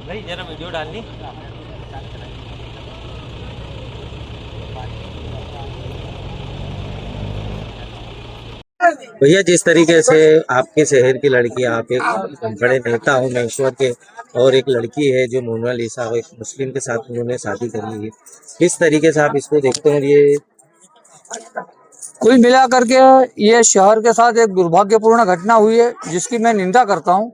भाई जरा वीडियो डालनी। भैया जिस तरीके से आपके शहर की लड़की, आप एक बड़े नेता हो महेश्वर के, और एक लड़की है जो मोनालिसा, एक मुस्लिम के साथ उन्होंने शादी करी है, किस तरीके से आप इसको देखते हैं? ये कुल मिलाकर के ये शहर के साथ एक दुर्भाग्यपूर्ण घटना हुई है जिसकी मैं निंदा करता हूँ।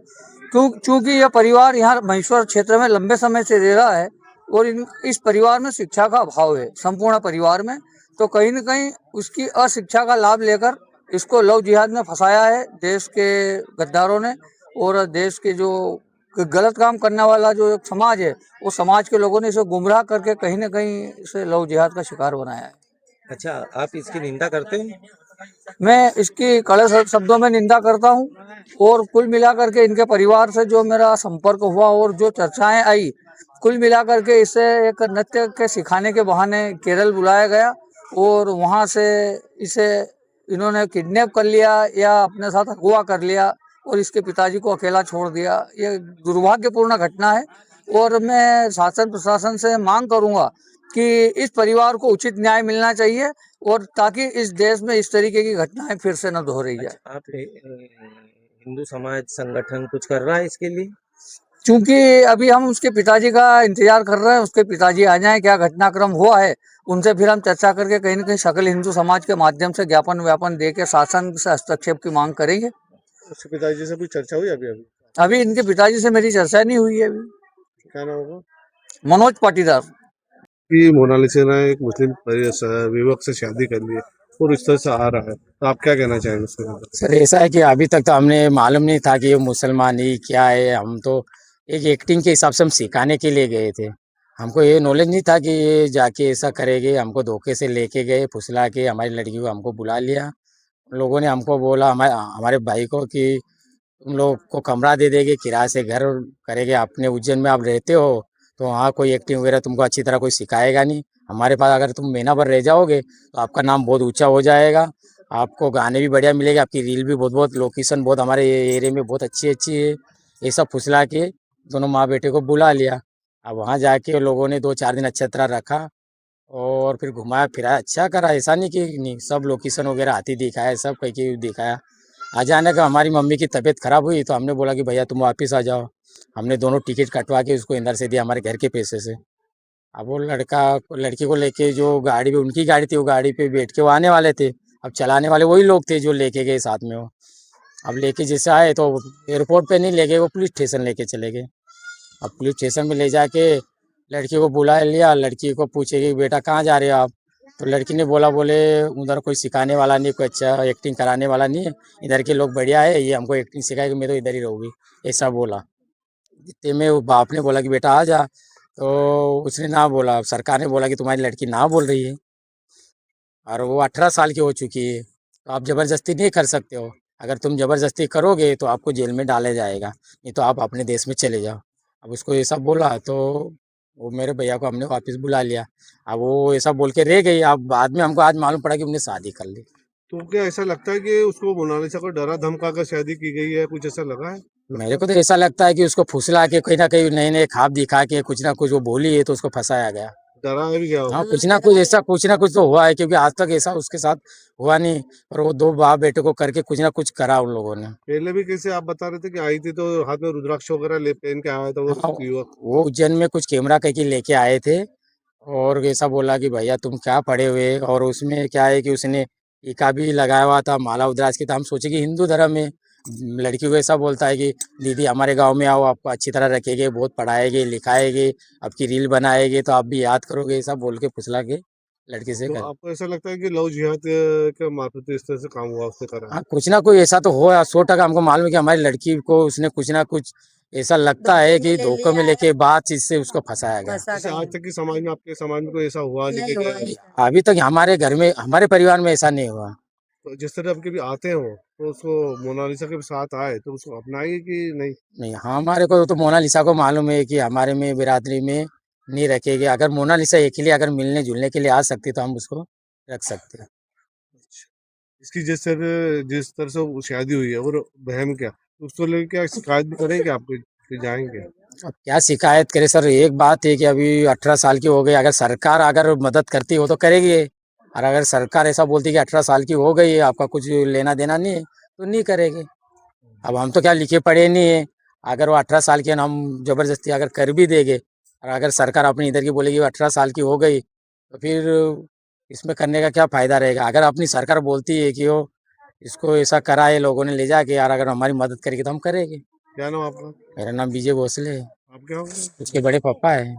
क्योंकि यह परिवार यहाँ महेश्वर क्षेत्र में लंबे समय से रह रहा है और इस परिवार में शिक्षा का अभाव है संपूर्ण परिवार में। तो कहीं न कहीं उसकी अशिक्षा का लाभ लेकर इसको लव जिहाद में फंसाया है देश के गद्दारों ने। और देश के जो गलत काम करने वाला जो एक समाज है, वो समाज के लोगों ने इसे गुमराह करके कहीं न कहीं इसे लव जिहाद का शिकार बनाया है। अच्छा, आप इसकी निंदा करते हैं? मैं इसकी कड़े शब्दों में निंदा करता हूँ। और कुल मिलाकर के इनके परिवार से जो मेरा संपर्क हुआ और जो चर्चाएं आई, कुल मिलाकर के इसे एक नृत्य के सिखाने के बहाने केरल बुलाया गया और वहाँ से इसे इन्होंने किडनैप कर लिया या अपने साथ अगवा कर लिया और इसके पिताजी को अकेला छोड़ दिया। ये दुर्भाग्यपूर्ण घटना है और मैं शासन प्रशासन से मांग करूंगा कि इस परिवार को उचित न्याय मिलना चाहिए और ताकि इस देश में इस तरीके की घटनाएं फिर से न दोहराई जाए। अच्छा, आप हिंदू समाज संगठन कुछ कर रहा है इसके लिए? क्योंकि अभी हम उसके पिताजी का इंतजार कर रहे हैं, उसके पिताजी आ जाएं, क्या घटनाक्रम हुआ है उनसे फिर हम चर्चा करके कहीं न कहीं सकल हिंदू समाज के माध्यम से ज्ञापन व्यापन दे के शासन से हस्तक्षेप की मांग करेंगे। उसके पिताजी से कोई चर्चा हुई अभी अभी? अभी इनके पिताजी से मेरी चर्चा नहीं हुई है अभी। क्या नाम होगा? मनोज पाटीदार। कि मोनालिसा ने एक मुस्लिम युवक से शादी कर ली है और इस तरह से आ रहा है, तो आप क्या कहना चाहेंगे उसके बारे में? सर ऐसा है कि अभी तक तो हमने मालूम नहीं था कि ये मुसलमान ही क्या है। हम तो एक एक्टिंग के हिसाब से हम सिखाने के लिए गए थे। हमको ये नॉलेज नहीं था कि ये जाके ऐसा करेंगे। हमको धोखे से लेके गए, फुसला के हमारी लड़की को हमको बुला लिया। उन लोगों ने हमको बोला, हमारे हमारे भाई को, कि तुम लोग को कमरा दे देंगे, किराए से घर करेंगे। अपने उज्जैन में आप रहते हो तो वहाँ कोई एक्टिंग वगैरह तुमको अच्छी तरह कोई सिखाएगा नहीं। हमारे पास अगर तुम महीना भर रह जाओगे तो आपका नाम बहुत ऊंचा हो जाएगा। आपको गाने भी बढ़िया मिलेंगे, आपकी रील भी बहुत बहुत, लोकेशन बहुत हमारे एरिया में बहुत अच्छी अच्छी है। ये सब फुसला के दोनों माँ बेटे को बुला लिया। अब वहाँ जाके लोगों ने 2-4 दिन अच्छी तरह रखा और फिर घुमाया फिराया, अच्छा करा। ऐसा नहीं कि नहीं, सब लोकेशन वगैरह हाथी दिखाया, सब कहीं कहीं दिखाया। अचानक हमारी मम्मी की तबीयत खराब हुई तो हमने बोला कि भैया तुम वापस आ जाओ। हमने दोनों टिकट कटवा के उसको इंदर से दिया, हमारे घर के पैसे से। अब वो लड़का लड़की को लेके जो गाड़ी पे, उनकी गाड़ी थी, वो गाड़ी पे बैठ के वो आने वाले थे। अब चलाने वाले वही लोग थे जो लेके गए साथ में वो। अब लेके जैसे आए तो एयरपोर्ट पे नहीं ले गए, वो पुलिस स्टेशन लेके चले गए। अब पुलिस स्टेशन में ले जाके लड़की को बुला लिया। लड़की को पूछे कि बेटा कहाँ जा रहे हो आप? तो लड़की ने बोला, बोले उधर कोई सिखाने वाला नहीं, कोई अच्छा एक्टिंग कराने वाला नहीं है, इधर के लोग बढ़िया है, ये हमको एक्टिंग सिखाएगा, मैं तो इधर ही रहूँगी। ऐसा बोला। इतने में वो बाप ने बोला कि बेटा आ जा। तो उसने ना बोला, सरकार ने बोला कि तुम्हारी लड़की ना बोल रही है और वो 18 साल की हो चुकी है, तो आप ज़बरदस्ती नहीं कर सकते हो। अगर तुम ज़बरदस्ती करोगे तो आपको जेल में डाला जाएगा, नहीं तो आप अपने देश में चले जाओ। अब उसको ये सब बोला तो वो मेरे भैया को हमने वापस बुला लिया। अब वो ऐसा बोल के रह गई। अब बाद में हमको आज मालूम पड़ा कि उन्होंने शादी कर ली। तो क्या ऐसा लगता है कि उसको मोनालिसा को डरा धमका कर शादी की गई है, कुछ ऐसा लगा है? मेरे को तो ऐसा लगता है कि उसको फुसला के कहीं ना कहीं नए नए ख्वाब दिखा के कुछ ना कुछ वो बोली है तो उसको फंसाया गया। डरा भी गया हाँ, होगा। कुछ ना कुछ ऐसा, कुछ ना कुछ तो हुआ है, क्योंकि आज तक ऐसा उसके साथ हुआ नहीं। और वो 2 बाप बेटे को करके कुछ ना कुछ करा उन लोगों ने। पहले भी कैसे आप बता रहे थे कि आई थी तो हाथ में रुद्राक्ष वगैरह ले पहन के आया था वो हाँ, युवक? वो उज्जैन में कुछ कैमरा कहीं की लेके आए थे और ऐसा बोला कि भैया तुम क्या पढ़े हुए, और उसमें क्या है कि उसने टीका भी लगाया हुआ था, माला उद्रास की। तो हम सोचे कि हिंदू धर्म में लड़की को ऐसा बोलता है कि दीदी हमारे गांव में आओ, आपको अच्छी तरह रखेंगे, बहुत पढ़ाएंगे लिखाएंगे, आपकी रील बनाएंगे तो आप भी याद करोगे, ऐसा बोल के फुसला के लड़की से तो कर। आपको ऐसा लगता है कि लव जिहाद के मार्फत इस तरह से काम हुआ, उसने करा? हाँ, कुछ ना कुछ ऐसा तो हो। 100% हमको मालूम है कि हमारी लड़की को उसने कुछ ना कुछ, ऐसा लगता है कि धोखे में लेके बात चीज से उसको फंसाया गया। जैसे आज तक की समाज में, आपके समाज में कोई ऐसा हुआ नहीं कि अभी तक हमारे घर में, हमारे परिवार में ऐसा नहीं हुआ। तो जिस तरह अब कभी आते हो तो उसको मोनालिसा के साथ आए तो उसको अपनाइए कि नहीं? नहीं, हमारे को तो मोनालिसा को मालूम है कि हमारे में बिरादरी में नहीं रखेगी। अगर मोनालिसा अकेले अगर मिलने जुलने के लिए आ सकती तो हम उसको रख सकते हैं। अच्छा। इसकी जिस तरह से वो शादी हुई है और बहन क्या, तो उसको लेकर क्या शिकायत भी करेंगे आपको? कि जाएंगे? अब क्या शिकायत करे सर, एक बात है कि अभी 18 साल की हो गई, अगर सरकार अगर मदद करती हो तो करेगी, और अगर सरकार ऐसा बोलती कि 18 साल की हो गई है, आपका कुछ लेना देना नहीं है, तो नहीं करेगी। अब हम तो क्या लिखे पढ़े नहीं है, अगर वो 18 साल के हैं, हम जबरदस्ती अगर कर भी देंगे, और अगर सरकार अपनी इधर की बोलेगी 18 साल की हो गई, तो फिर इसमें करने का क्या फायदा रहेगा। अगर अपनी सरकार बोलती है कि वो इसको ऐसा कराए लोगों ने ले जाके, यार अगर हमारी मदद करेगी तो हम करेंगे। क्या नाम आपका? मेरा नाम विजय भोसले है, आप क्या होंगे? उसके बड़े पापा है।